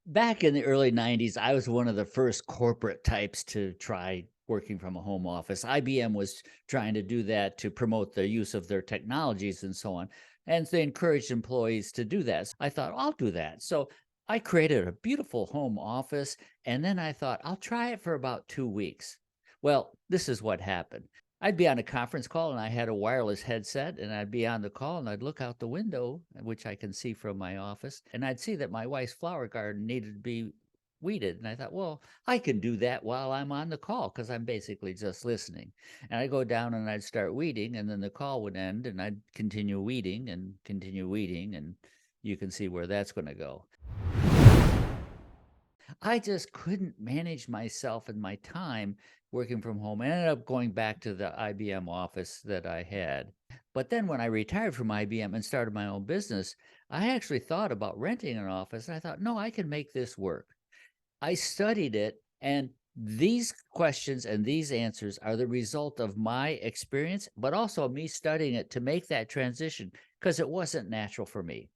Back in the early 90s, I was one of the first corporate types to try working from a home office. IBM was trying to do that to promote the use of their technologies and so on. And they encouraged employees to do that. So I thought, I'll do that. So I created a beautiful home office. And then I thought, I'll try it for about 2 weeks. Well, this is what happened. I'd be on a conference call and I had a wireless headset and I'd be on the call and I'd look out the window, which I can see from my office, and I'd see that my wife's flower garden needed to be weeded. And I thought, well, I can do that while I'm on the call because I'm basically just listening. And I go down and I'd start weeding, and then the call would end and I'd continue weeding and continue weeding. And you can see where that's going to go. I just couldn't manage myself and my time working from home. I ended up going back to the IBM office that I had. But then when I retired from IBM and started my own business, I actually thought about renting an office. I thought, no, I can make this work. I studied it, and these questions and these answers are the result of my experience, but also me studying it to make that transition because it wasn't natural for me.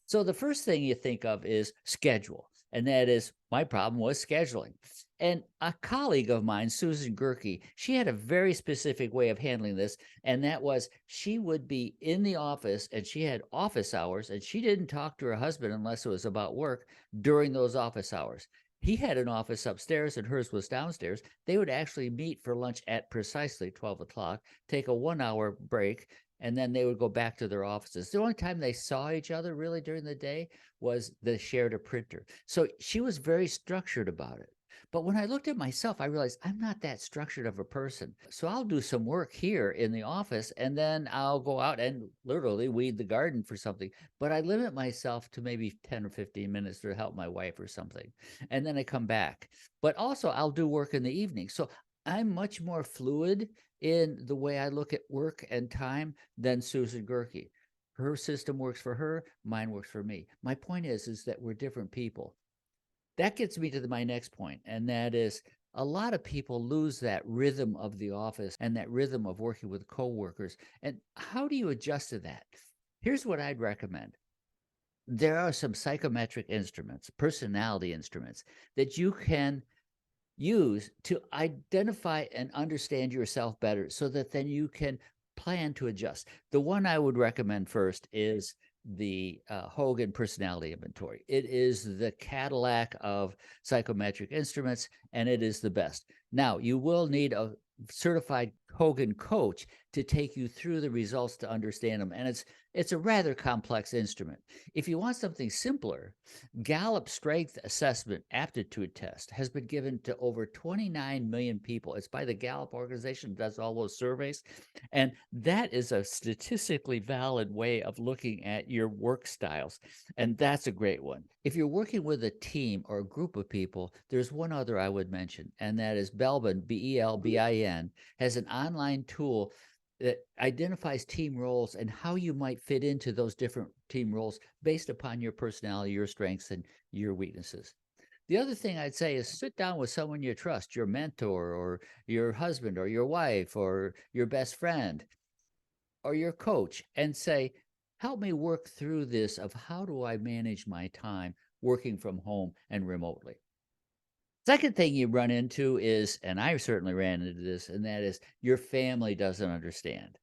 So the first thing you think of is schedule, and that is my problem was scheduling. And a colleague of mine, Susan Gerke, she had a very specific way of handling this, and that was she would be in the office and she had office hours, and she didn't talk to her husband unless it was about work during those office hours. He had an office upstairs and hers was downstairs. They would actually meet for lunch at precisely 12 o'clock, take a 1 hour break, and then they would go back to their offices. The only time they saw each other really during the day was they shared a printer. So she was very structured about it. But when I looked at myself, I realized I'm not that structured of a person. So I'll do some work here in the office and then I'll go out and literally weed the garden for something. But I limit myself to maybe 10 or 15 minutes to help my wife or something. And then I come back. But also, I'll do work in the evening. So I'm much more fluid in the way I look at work and time than Susan Gerke. Her system works for her, mine works for me. My point is that we're different people. That gets me to my next point, and that is a lot of people lose that rhythm of the office and that rhythm of working with coworkers. And how do you adjust to that? Here's what I'd recommend. There are some psychometric instruments, personality instruments that you can use to identify and understand yourself better so that then you can plan to adjust. The one I would recommend first is the Hogan Personality Inventory. It is the Cadillac of psychometric instruments, and it is the best. Now, you will need a certified Hogan coach to take you through the results to understand them, and it's a rather complex instrument. If you want something simpler, Gallup Strength Assessment Aptitude Test has been given to over 29 million people. It's by the Gallup organization that does all those surveys. And that is a statistically valid way of looking at your work styles. And that's a great one. If you're working with a team or a group of people, there's one other I would mention, and that is Belbin, Belbin, has an online tool that identifies team roles and how you might fit into those different team roles based upon your personality, your strengths, and your weaknesses. The other thing I'd say is sit down with someone you trust, your mentor or your husband or your wife or your best friend or your coach, and say, help me work through this of how do I manage my time working from home and remotely. Second thing you run into is, and I certainly ran into this, and that is your family doesn't understand.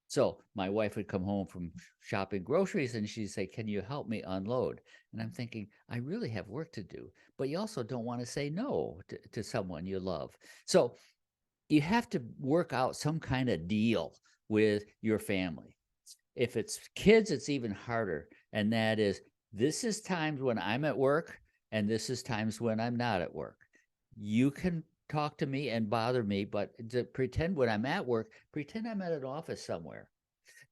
So my wife would come home from shopping groceries and she'd say, can you help me unload? And I'm thinking, I really have work to do, but you also don't want to say no to someone you love. So you have to work out some kind of deal with your family. If it's kids, it's even harder. And that is, this is times when I'm at work and this is times when I'm not at work. You can talk to me and bother me, but to pretend when I'm at work, pretend I'm at an office somewhere.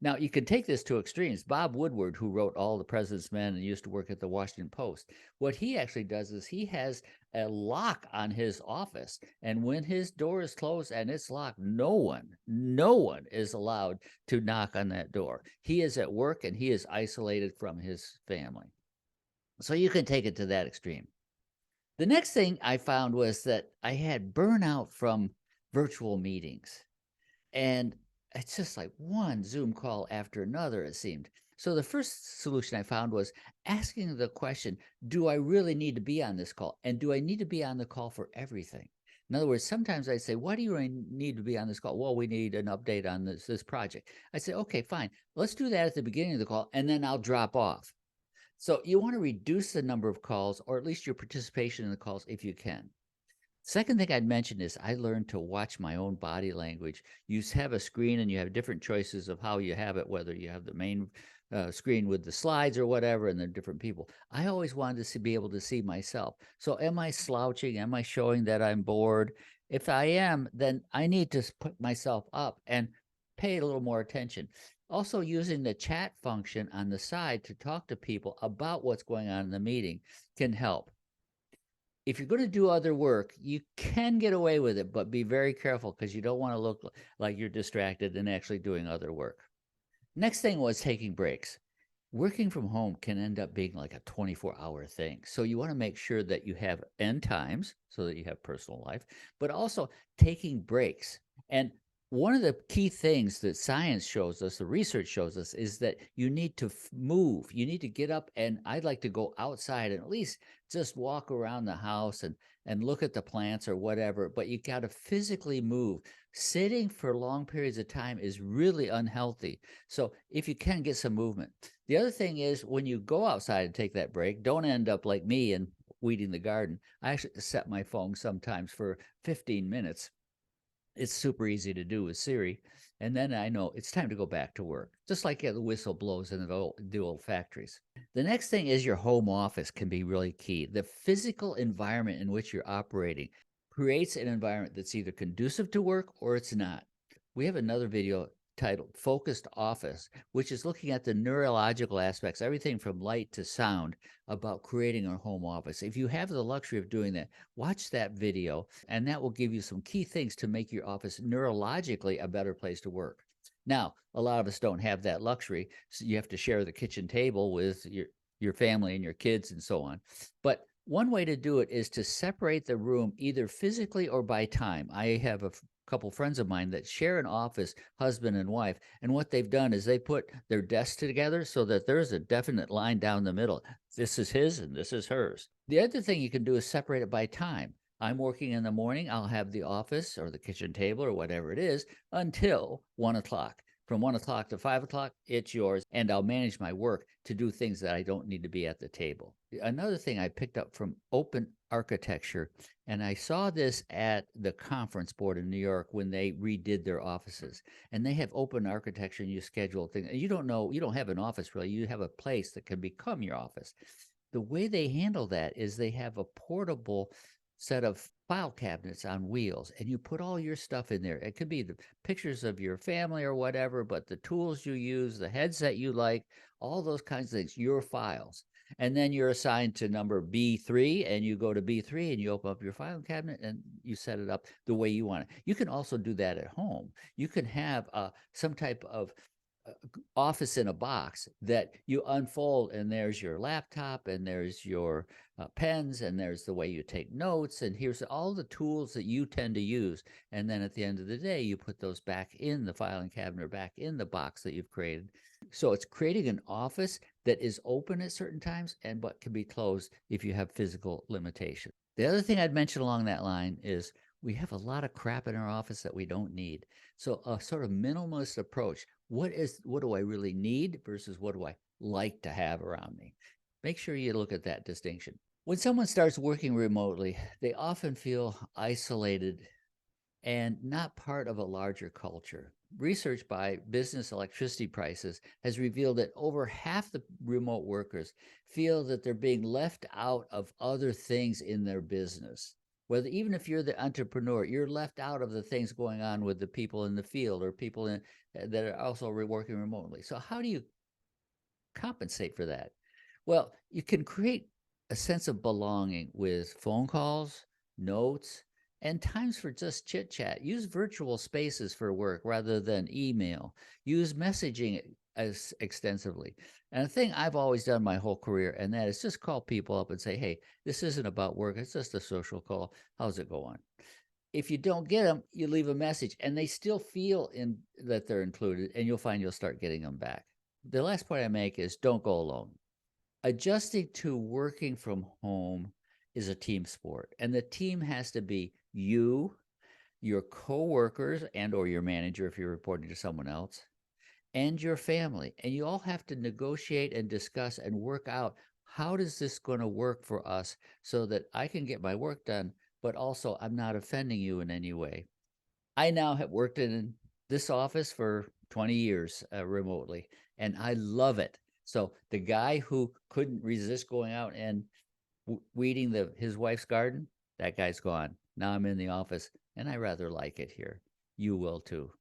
Now, you can take this to extremes. Bob Woodward, who wrote All the President's Men and used to work at the Washington Post, what he actually does is he has a lock on his office. And when his door is closed and it's locked, no one is allowed to knock on that door. He is at work and he is isolated from his family. So you can take it to that extreme. The next thing I found was that I had burnout from virtual meetings. And it's just like one Zoom call after another, it seemed. So the first solution I found was asking the question, do I really need to be on this call? And do I need to be on the call for everything? In other words, sometimes I say, why do you really need to be on this call? Well, we need an update on this project. I say, okay, fine. Let's do that at the beginning of the call, and then I'll drop off. So you want to reduce the number of calls, or at least your participation in the calls if you can. Second thing I'd mention is I learned to watch my own body language. You have a screen and you have different choices of how you have it, whether you have the main screen with the slides or whatever, and then different people. I always wanted to be able to see myself. So, am I slouching? Am I showing that I'm bored? If I am, then I need to put myself up and pay a little more attention. Also, using the chat function on the side to talk to people about what's going on in the meeting can help. If you're going to do other work, you can get away with it, but be very careful because you don't want to look like you're distracted and actually doing other work. Next thing was taking breaks. Working from home can end up being like a 24-hour thing. So you want to make sure that you have end times so that you have personal life, but also taking breaks. And one of the key things that science shows us, the research shows us, is that you need to move. You need to get up, and I'd like to go outside and at least just walk around the house and look at the plants or whatever, but you got to physically move. Sitting for long periods of time is really unhealthy. So if you can, get some movement. The other thing is when you go outside and take that break, don't end up like me and weeding the garden. I actually set my phone sometimes for 15 minutes. It's super easy to do with Siri. And then I know it's time to go back to work, just like the whistle blows in the old factories. The next thing is your home office can be really key. The physical environment in which you're operating creates an environment that's either conducive to work or it's not. We have another video titled Focused Office, which is looking at the neurological aspects, everything from light to sound, about creating a home office. If you have the luxury of doing that, watch that video, and that will give you some key things to make your office neurologically a better place to work. Now, a lot of us don't have that luxury, so you have to share the kitchen table with your family and your kids and so on. But one way to do it is to separate the room either physically or by time. I have a couple friends of mine that share an office, husband and wife, and what they've done is they put their desks together so that there's a definite line down the middle. This is his and this is hers. The other thing you can do is separate it by time. I'm working in the morning, I'll have the office or the kitchen table or whatever it is until 1 o'clock. From 1 o'clock to 5 o'clock, it's yours, and I'll manage my work to do things that I don't need to be at the table. Another thing I picked up from open architecture, and I saw this at the conference board in New York when they redid their offices, and they have open architecture and you schedule things. You don't know, you don't have an office really, you have a place that can become your office. The way they handle that is they have a portable set of file cabinets on wheels, and you put all your stuff in there. It could be the pictures of your family or whatever, but the tools you use, the headset you like, all those kinds of things, your files. And then you're assigned to number B3, and you go to B3 and you open up your filing cabinet and you set it up the way you want it. You can also do that at home. You can have some type of office in a box that you unfold, and there's your laptop, and there's your pens, and there's the way you take notes, and here's all the tools that you tend to use. And then at the end of the day, you put those back in the filing cabinet or back in the box that you've created. So it's creating an office that is open at certain times and but can be closed if you have physical limitation. The other thing I'd mention along that line is we have a lot of crap in our office that we don't need. So a sort of minimalist approach. What do I really need versus what do I like to have around me? Make sure you look at that distinction. When someone starts working remotely, they often feel isolated and not part of a larger culture. Research by Business Electricity Prices has revealed that over half the remote workers feel that they're being left out of other things in their business. Whether even if you're the entrepreneur, you're left out of the things going on with the people in the field or people that are also working remotely. So how do you compensate for that? Well, you can create a sense of belonging with phone calls, notes, and times for just chit chat. Use virtual spaces for work rather than email. Use messaging as extensively. And a thing I've always done my whole career, and that is just call people up and say, hey, this isn't about work. It's just a social call. How's it going? If you don't get them, you leave a message and they still feel that they're included, and you'll find you'll start getting them back. the last point I make is don't go alone. Adjusting to working from home is a team sport, and the team has to be you, your coworkers and or your manager if you're reporting to someone else, and your family. And you all have to negotiate and discuss and work out how does this going to work for us so that I can get my work done, but also I'm not offending you in any way. I now have worked in this office for 20 years remotely, and I love it. So the guy who couldn't resist going out and weeding his wife's garden, that guy's gone. Now I'm in the office, and I rather like it here. You will too.